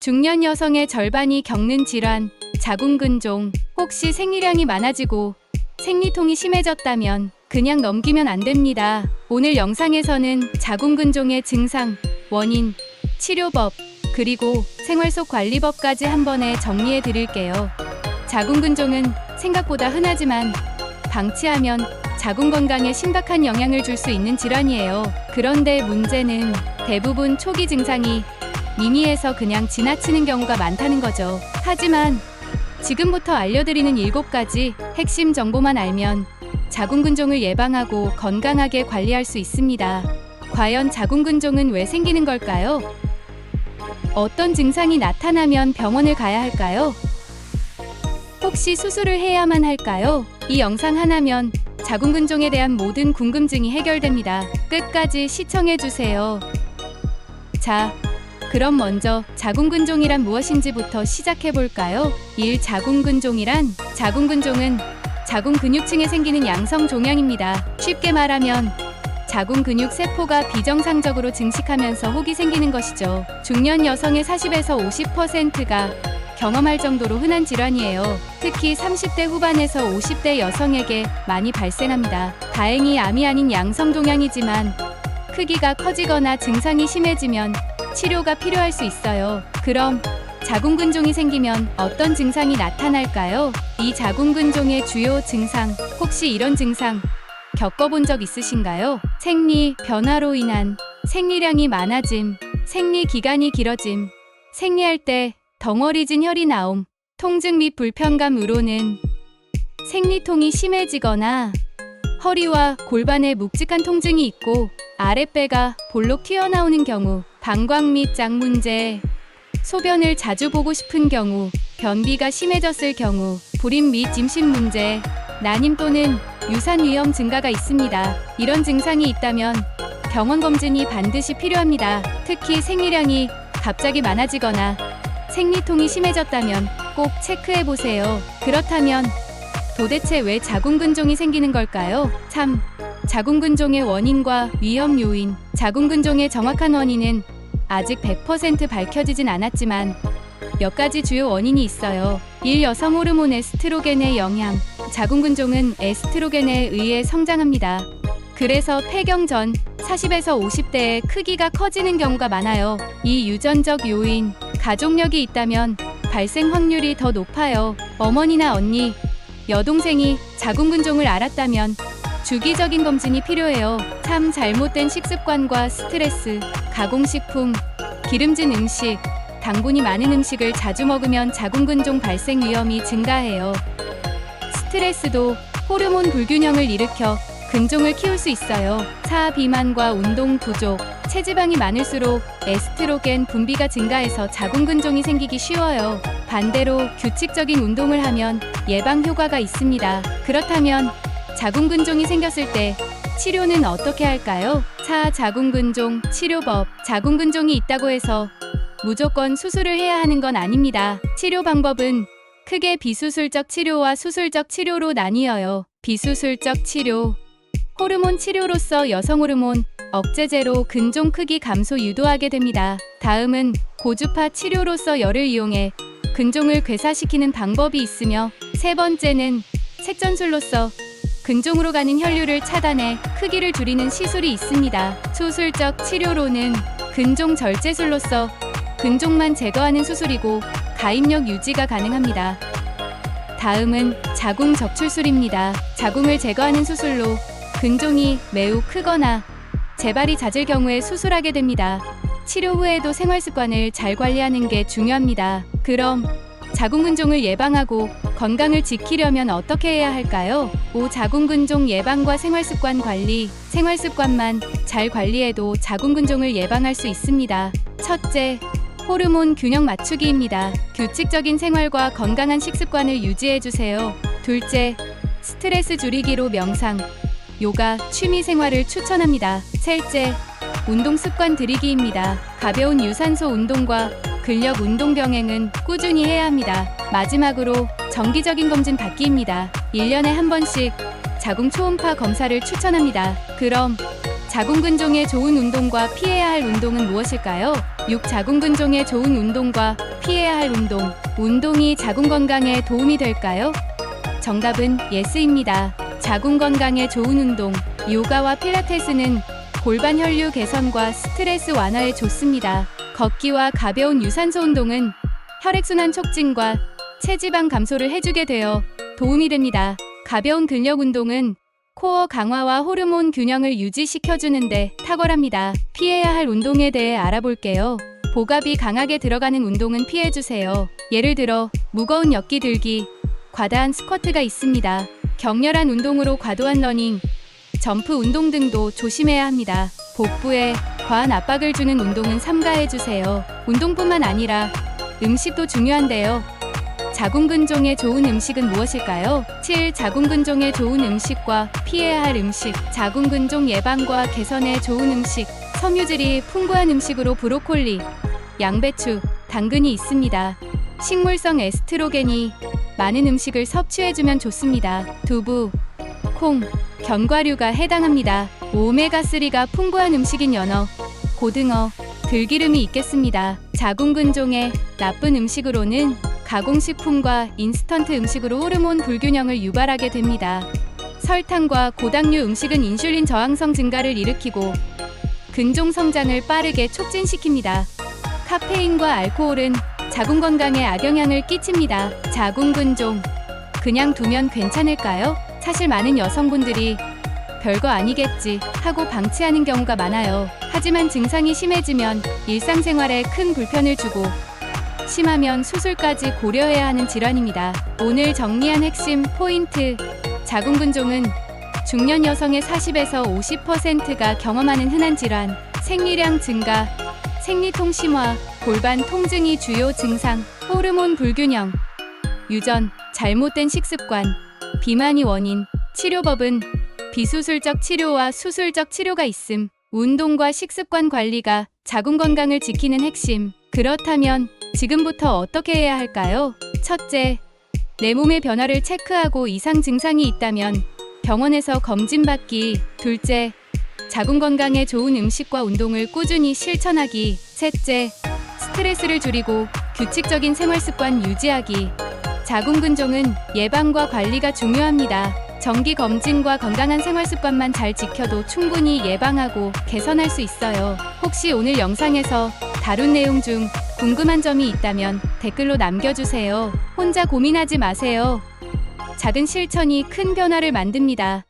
중년 여성의 절반이 겪는 질환, 자궁근종. 혹시 생리량이 많아지고 생리통이 심해졌다면 그냥 넘기면 안 됩니다. 오늘 영상에서는 자궁근종의 증상, 원인, 치료법, 그리고 생활 속 관리법까지 한 번에 정리해 드릴게요. 자궁근종은 생각보다 흔하지만 방치하면 자궁 건강에 심각한 영향을 줄 수 있는 질환이에요. 그런데 문제는 대부분 초기 증상이 미미해서 그냥 지나치는 경우가 많다는 거죠. 하지만 지금부터 알려드리는 7가지 핵심 정보만 알면 자궁근종을 예방하고 건강하게 관리할 수 있습니다. 과연 자궁근종은 왜 생기는 걸까요? 어떤 증상이 나타나면 병원을 가야 할까요? 혹시 수술을 해야만 할까요? 이 영상 하나면 자궁근종에 대한 모든 궁금증이 해결됩니다. 끝까지 시청해주세요. 자, 그럼 먼저 자궁근종이란 무엇인지부터 시작해볼까요? 1. 자궁근종이란 자궁근종은 자궁 근육층에 생기는 양성 종양입니다. 쉽게 말하면 자궁 근육 세포가 비정상적으로 증식하면서 혹이 생기는 것이죠. 중년 여성의 40에서 50%가 경험할 정도로 흔한 질환이에요. 특히 30대 후반에서 50대 여성에게 많이 발생합니다. 다행히 암이 아닌 양성 종양이지만 크기가 커지거나 증상이 심해지면 치료가 필요할 수 있어요. 그럼 자궁근종이 생기면 어떤 증상이 나타날까요? 이 자궁근종의 주요 증상, 혹시 이런 증상 겪어본 적 있으신가요? 생리 변화로 인한 생리량이 많아짐, 생리 기간이 길어짐, 생리할 때 덩어리진 혈이 나옴, 통증 및 불편감으로는 생리통이 심해지거나 허리와 골반에 묵직한 통증이 있고 아랫배가 볼록 튀어나오는 경우, 방광 및 장 문제, 소변을 자주 보고 싶은 경우, 변비가 심해졌을 경우, 불임 및 임신 문제, 난임 또는 유산 위험 증가가 있습니다. 이런 증상이 있다면 병원 검진이 반드시 필요합니다. 특히 생리량이 갑자기 많아지거나 생리통이 심해졌다면 꼭 체크해 보세요. 그렇다면 도대체 왜 자궁근종이 생기는 걸까요? 3. 자궁근종의 원인과 위험 요인. 자궁근종의 정확한 원인은 아직 100% 밝혀지진 않았지만 몇 가지 주요 원인이 있어요. 1. 여성 호르몬 에스트로겐의 영향. 자궁근종은 에스트로겐에 의해 성장합니다. 그래서 폐경 전 40에서 50대에 크기가 커지는 경우가 많아요. 2. 유전적 요인. 가족력이 있다면 발생 확률이 더 높아요. 어머니나 언니, 여동생이 자궁근종을 앓았다면 주기적인 검진이 필요해요. 3. 잘못된 식습관과 스트레스. 가공식품, 기름진 음식, 당분이 많은 음식을 자주 먹으면 자궁근종 발생 위험이 증가해요. 스트레스도 호르몬 불균형을 일으켜 근종을 키울 수 있어요. 4. 비만과 운동 부족. 체지방이 많을수록 에스트로겐 분비가 증가해서 자궁근종이 생기기 쉬워요. 반대로 규칙적인 운동을 하면 예방 효과가 있습니다. 그렇다면 자궁근종이 생겼을 때 치료는 어떻게 할까요? 4. 자궁근종 치료법. 자궁근종이 있다고 해서 무조건 수술을 해야 하는 건 아닙니다. 치료 방법은 크게 비수술적 치료와 수술적 치료로 나뉘어요. 비수술적 치료. 호르몬 치료로서 여성 호르몬 억제제로 근종 크기 감소 유도하게 됩니다. 다음은 고주파 치료로서 열을 이용해 근종을 괴사시키는 방법이 있으며, 세 번째는 색전술로서 근종으로 가는 혈류를 차단해 크기를 줄이는 시술이 있습니다. 수술적 치료로는 근종 절제술로서 근종만 제거하는 수술이고 가입력 유지가 가능합니다. 다음은 자궁 적출술입니다. 자궁을 제거하는 수술로 근종이 매우 크거나 재발이 잦을 경우에 수술하게 됩니다. 치료 후에도 생활습관을 잘 관리하는 게 중요합니다. 그럼 자궁근종을 예방하고 건강을 지키려면 어떻게 해야 할까요? 5. 자궁근종 예방과 생활습관 관리. 생활습관만 잘 관리해도 자궁근종을 예방할 수 있습니다. 첫째, 호르몬 균형 맞추기입니다. 규칙적인 생활과 건강한 식습관을 유지해주세요. 둘째, 스트레스 줄이기로 명상, 요가, 취미 생활을 추천합니다. 셋째, 운동 습관 들이기입니다. 가벼운 유산소 운동과 근력 운동 병행은 꾸준히 해야 합니다. 마지막으로 정기적인 검진 받기입니다. 1년에 한 번씩 자궁 초음파 검사를 추천합니다. 그럼 자궁근종에 좋은 운동과 피해야 할 운동은 무엇일까요? 6. 자궁근종에 좋은 운동과 피해야 할 운동. 운동이 자궁 건강에 도움이 될까요? 정답은 예스입니다. 자궁 건강에 좋은 운동. 요가와 필라테스는 골반 혈류 개선과 스트레스 완화에 좋습니다. 걷기와 가벼운 유산소 운동은 혈액순환 촉진과 체지방 감소를 해주게 되어 도움이 됩니다. 가벼운 근력 운동은 코어 강화와 호르몬 균형을 유지시켜주는데 탁월합니다. 피해야 할 운동에 대해 알아볼게요. 복압이 강하게 들어가는 운동은 피해주세요. 예를 들어 무거운 역기 들기, 과다한 스쿼트가 있습니다. 격렬한 운동으로 과도한 러닝, 점프 운동 등도 조심해야 합니다. 복부에 과한 압박을 주는 운동은 삼가해주세요. 운동뿐만 아니라 음식도 중요한데요. 자궁근종에 좋은 음식은 무엇일까요? 7. 자궁근종에 좋은 음식과 피해야 할 음식. 자궁근종 예방과 개선에 좋은 음식. 섬유질이 풍부한 음식으로 브로콜리, 양배추, 당근이 있습니다. 식물성 에스트로겐이 많은 음식을 섭취해주면 좋습니다. 두부, 콩, 견과류가 해당합니다. 오메가3가 풍부한 음식인 연어, 고등어, 들기름이 있겠습니다. 자궁근종에 나쁜 음식으로는 가공식품과 인스턴트 음식으로 호르몬 불균형을 유발하게 됩니다. 설탕과 고당류 음식은 인슐린 저항성 증가를 일으키고 근종 성장을 빠르게 촉진시킵니다. 카페인과 알코올은 자궁 건강에 악영향을 끼칩니다. 자궁근종, 그냥 두면 괜찮을까요? 사실 많은 여성분들이 별거 아니겠지 하고 방치하는 경우가 많아요. 하지만 증상이 심해지면 일상생활에 큰 불편을 주고 심하면 수술까지 고려해야 하는 질환입니다. 오늘 정리한 핵심 포인트. 자궁근종은 중년 여성의 40에서 50%가 경험하는 흔한 질환. 생리량 증가, 생리통 심화, 골반 통증이 주요 증상. 호르몬 불균형, 유전, 잘못된 식습관, 비만이 원인. 치료법은 비수술적 치료와 수술적 치료가 있음. 운동과 식습관 관리가 자궁 건강을 지키는 핵심. 그렇다면 지금부터 어떻게 해야 할까요? 첫째, 내 몸의 변화를 체크하고 이상 증상이 있다면 병원에서 검진받기. 둘째, 자궁 건강에 좋은 음식과 운동을 꾸준히 실천하기. 셋째, 스트레스를 줄이고 규칙적인 생활 습관 유지하기. 자궁근종은 예방과 관리가 중요합니다. 정기 검진과 건강한 생활 습관만 잘 지켜도 충분히 예방하고 개선할 수 있어요. 혹시 오늘 영상에서 다룬 내용 중 궁금한 점이 있다면 댓글로 남겨주세요. 혼자 고민하지 마세요. 작은 실천이 큰 변화를 만듭니다.